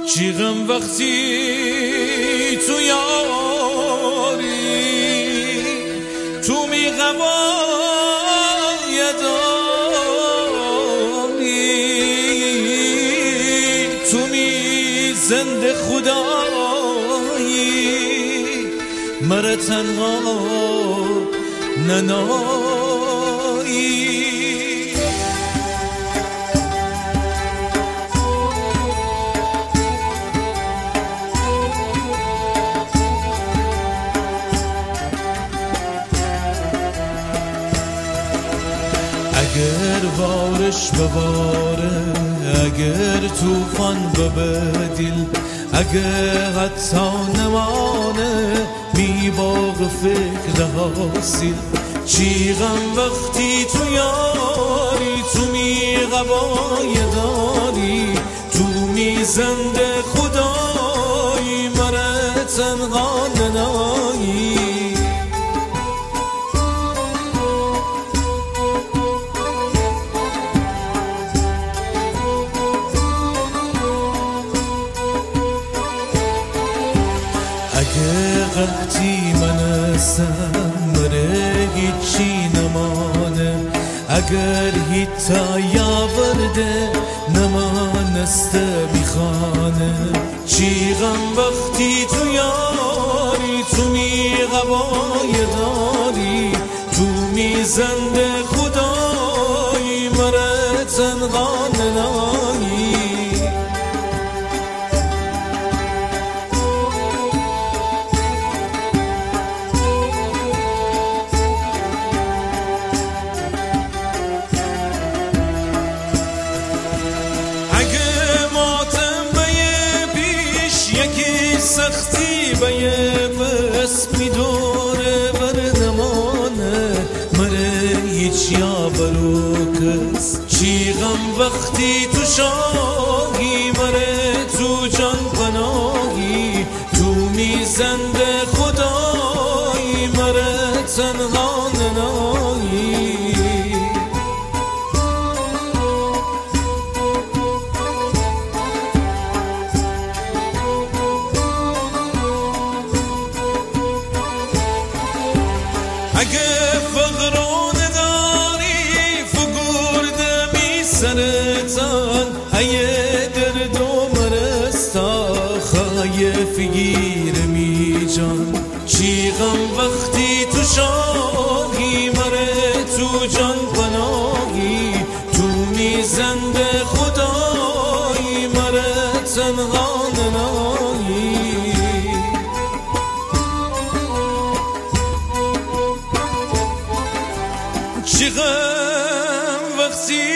چی غم وقتی تو یاری تو می غوای داری تو می زنده خدایی مرا تنها ننایی اگر بارش بباره اگر طوفان ببدیل اگر حتی نمانه می باغ فکر حاصل چی غم وقتی تو یاری تو می غوای داری تو می زنده خدایی مرا تنها ننایی اگه قحطی من هستم مره هیچی نمانه اگر هیتا یاورده نمانسته میخانه چی غم وقتی تو یاری تو می غوای داری تو می زنده خدایی مرا تنها ننایی سختی به یه پس می دوره بر نمانه مره هیچ یا برو کس چی غم وقتی تو شاهی مره تو جان پناهی تو می زنده خدایی مره تنها ننایی اگه فقرونه داری فگورده می سرتان ایه درد و مرستا خایف گیر می جان چی غم وقتی تو شاهی مره تو جان پناهی تو می زنده خدایی مره تنها ننایی چی غم وقتی